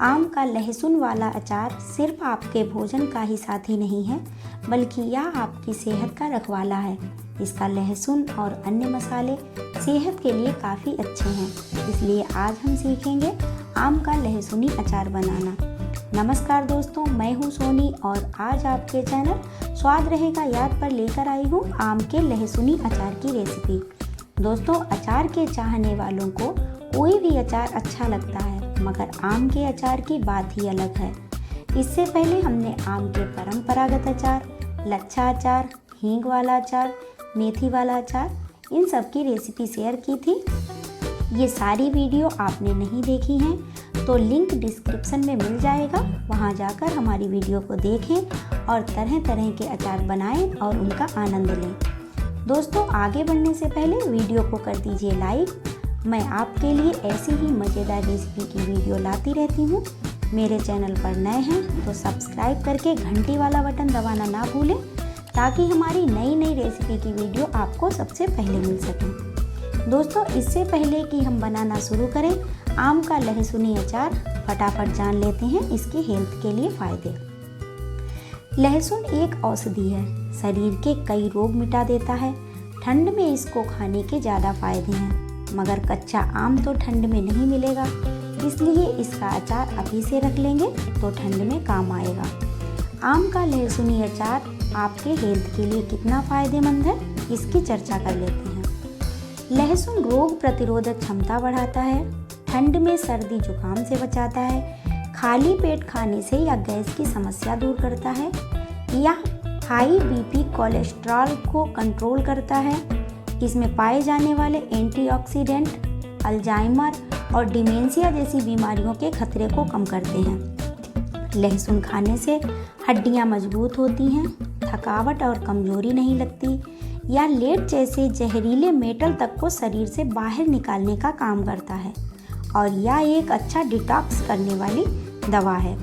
आम का लहसुन वाला अचार सिर्फ आपके भोजन का ही साथी नहीं है, बल्कि यह आपकी सेहत का रखवाला है। इसका लहसुन और अन्य मसाले सेहत के लिए काफ़ी अच्छे हैं, इसलिए आज हम सीखेंगे आम का लहसुनी अचार बनाना। नमस्कार दोस्तों, मैं हूँ सोनी और आज आपके चैनल स्वाद रहेगा याद पर लेकर आई हूँ आम के लहसुनी अचार की रेसिपी। दोस्तों, अचार के चाहने वालों को कोई भी अचार अच्छा लगता है, मगर आम के अचार की बात ही अलग है। इससे पहले हमने आम के परंपरागत अचार, लच्छा अचार, हींग वाला अचार, मेथी वाला अचार, इन सब की रेसिपी शेयर की थी। ये सारी वीडियो आपने नहीं देखी हैं तो लिंक डिस्क्रिप्शन में मिल जाएगा, वहाँ जाकर हमारी वीडियो को देखें और तरह तरह के अचार बनाएं और उनका आनंद लें। दोस्तों, आगे बढ़ने से पहले वीडियो को कर दीजिए लाइक। मैं आपके लिए ऐसी ही मज़ेदार रेसिपी की वीडियो लाती रहती हूँ। मेरे चैनल पर नए हैं तो सब्सक्राइब करके घंटी वाला बटन दबाना ना भूलें, ताकि हमारी नई नई रेसिपी की वीडियो आपको सबसे पहले मिल सके। दोस्तों, इससे पहले कि हम बनाना शुरू करें आम का लहसुनी अचार, फटाफट जान लेते हैं इसके हेल्थ के लिए फ़ायदे। लहसुन एक औषधि है, शरीर के कई रोग मिटा देता है। ठंड में इसको खाने के ज़्यादा फायदे हैं, मगर कच्चा आम तो ठंड में नहीं मिलेगा, इसलिए इसका अचार अभी से रख लेंगे तो ठंड में काम आएगा। आम का लहसुनी अचार आपके हेल्थ के लिए कितना फ़ायदेमंद है, इसकी चर्चा कर लेते हैं। लहसुन रोग प्रतिरोधक क्षमता बढ़ाता है, ठंड में सर्दी जुकाम से बचाता है, खाली पेट खाने से या गैस की समस्या दूर करता है, या हाई बीपी कोलेस्ट्रॉल को कंट्रोल करता है। इसमें पाए जाने वाले एंटीऑक्सीडेंट अल्जाइमर और डिमेंशिया जैसी बीमारियों के खतरे को कम करते हैं। लहसुन खाने से हड्डियां मजबूत होती हैं, थकावट और कमजोरी नहीं लगती, या लेड जैसे जहरीले मेटल तक को शरीर से बाहर निकालने का काम करता है, और यह एक अच्छा डिटॉक्स करने वाली दवा है।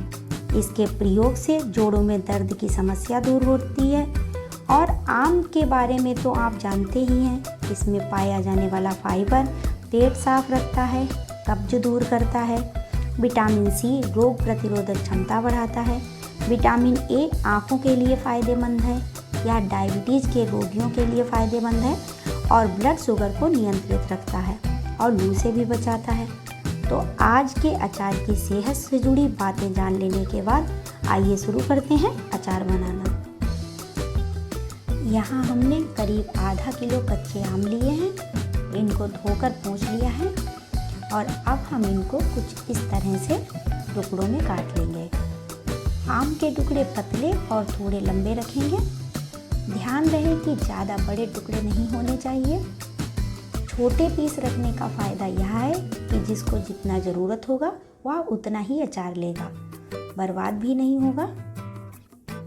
इसके प्रयोग से जोड़ों में दर्द की समस्या दूर होती है। और आम के बारे में तो आप जानते ही हैं, इसमें पाया जाने वाला फाइबर पेट साफ रखता है, कब्ज दूर करता है। विटामिन सी रोग प्रतिरोधक क्षमता बढ़ाता है। विटामिन ए आँखों के लिए फ़ायदेमंद है, या डायबिटीज़ के रोगियों के लिए फ़ायदेमंद है, और ब्लड शुगर को नियंत्रित रखता है और लू से भी बचाता है। तो आज के अचार की सेहत से जुड़ी बातें जान लेने के बाद आइए शुरू करते हैं अचार बनाना। यहाँ हमने करीब आधा किलो कच्चे आम लिए हैं, इनको धोकर पोंछ लिया है, और अब हम इनको कुछ इस तरह से टुकड़ों में काट लेंगे। आम के टुकड़े पतले और थोड़े लंबे रखेंगे। ध्यान रहे कि ज़्यादा बड़े टुकड़े नहीं होने चाहिए। छोटे पीस रखने का फ़ायदा यह है कि जिसको जितना ज़रूरत होगा वह उतना ही अचार लेगा, बर्बाद भी नहीं होगा।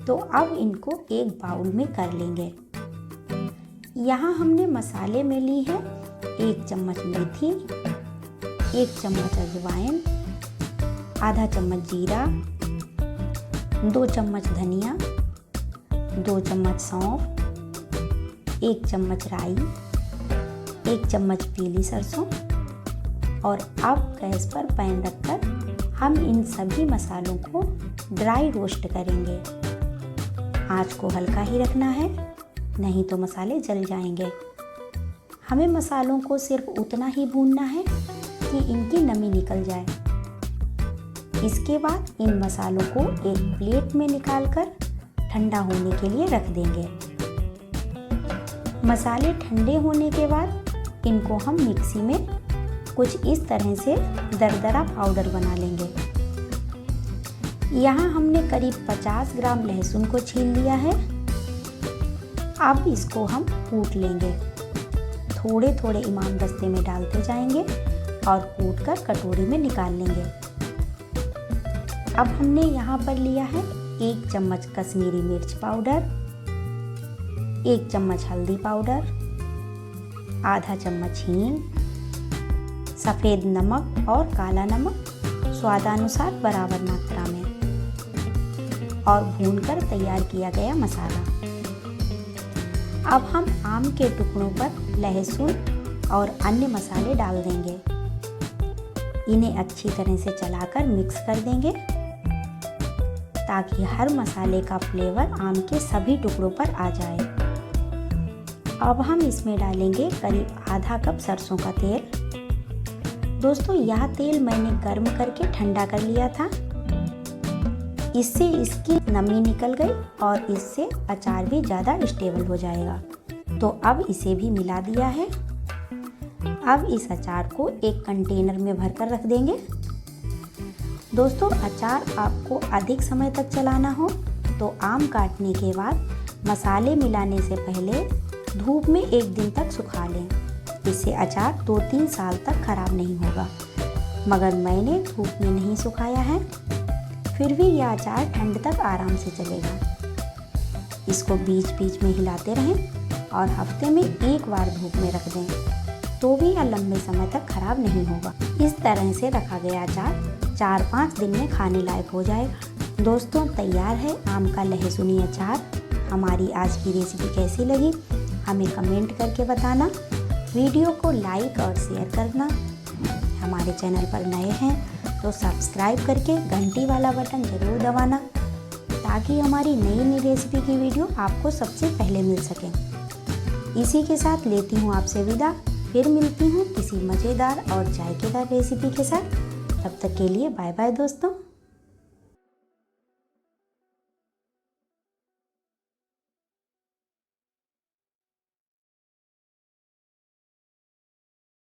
तो अब इनको एक बाउल में कर लेंगे। यहाँ हमने मसाले में ली है 1 चम्मच मेथी, 1 चम्मच अजवाइन, आधा चम्मच जीरा, 2 चम्मच धनिया, 2 चम्मच सौंफ, 1 चम्मच राई, 1 चम्मच पीली सरसों। और अब गैस पर पैन रखकर हम इन सभी मसालों को ड्राई रोस्ट करेंगे। आँच को हल्का ही रखना है, नहीं तो मसाले जल जाएंगे। हमें मसालों को सिर्फ उतना ही भूनना है कि इनकी नमी निकल जाए। इसके बाद इन मसालों को एक प्लेट में निकालकर ठंडा होने के लिए रख देंगे। मसाले ठंडे होने के बाद इनको हम मिक्सी में कुछ इस तरह से दरदरा पाउडर बना लेंगे। यहाँ हमने करीब 50 ग्राम लहसुन को छील लिया है। अब इसको हम कूट लेंगे। थोड़े थोड़े इमाम दस्ते में डालते जाएंगे और कूट कर कटोरी में निकाल लेंगे। अब हमने यहाँ पर लिया है 1 चम्मच कश्मीरी मिर्च पाउडर, 1 चम्मच हल्दी पाउडर, आधा चम्मच हींग, सफ़ेद नमक और काला नमक स्वादानुसार बराबर मात्रा में, और भूनकर तैयार किया गया मसाला। अब हम आम के टुकड़ों पर लहसुन और अन्य मसाले डाल देंगे। इन्हें अच्छी तरह से चलाकर मिक्स कर देंगे ताकि हर मसाले का फ्लेवर आम के सभी टुकड़ों पर आ जाए। अब हम इसमें डालेंगे करीब आधा कप सरसों का तेल। दोस्तों यह तेल मैंने गर्म करके ठंडा कर लिया था, इससे इसकी नमी निकल गई और इससे अचार भी ज़्यादा स्टेबल हो जाएगा। तो अब इसे भी मिला दिया है। अब इस अचार को एक कंटेनर में भरकर रख देंगे। दोस्तों अचार आपको अधिक समय तक चलाना हो तो आम काटने के बाद मसाले मिलाने से पहले धूप में 1 दिन तक सुखा लें। इससे अचार 2-3 साल तक खराब नहीं होगा। मगर मैंने धूप में नहीं सुखाया है, फिर भी यह अचार ठंड तक आराम से चलेगा। इसको बीच बीच में हिलाते रहें और हफ्ते में 1 बार धूप में रख दें, तो भी यह लंबे समय तक खराब नहीं होगा। इस तरह से रखा गया अचार 4-5 दिन में खाने लायक हो जाएगा। दोस्तों तैयार है आम का लहसुनी अचार। हमारी आज की रेसिपी कैसी लगी हमें कमेंट करके बताना। वीडियो को लाइक और शेयर करना। हमारे चैनल पर नए हैं तो सब्सक्राइब करके घंटी वाला बटन ज़रूर दबाना ताकि हमारी नई नई रेसिपी की वीडियो आपको सबसे पहले मिल सके। इसी के साथ लेती हूँ आपसे विदा। फिर मिलती हूँ किसी मज़ेदार और जायकेदार रेसिपी के साथ। तब तक के लिए बाय बाय दोस्तों।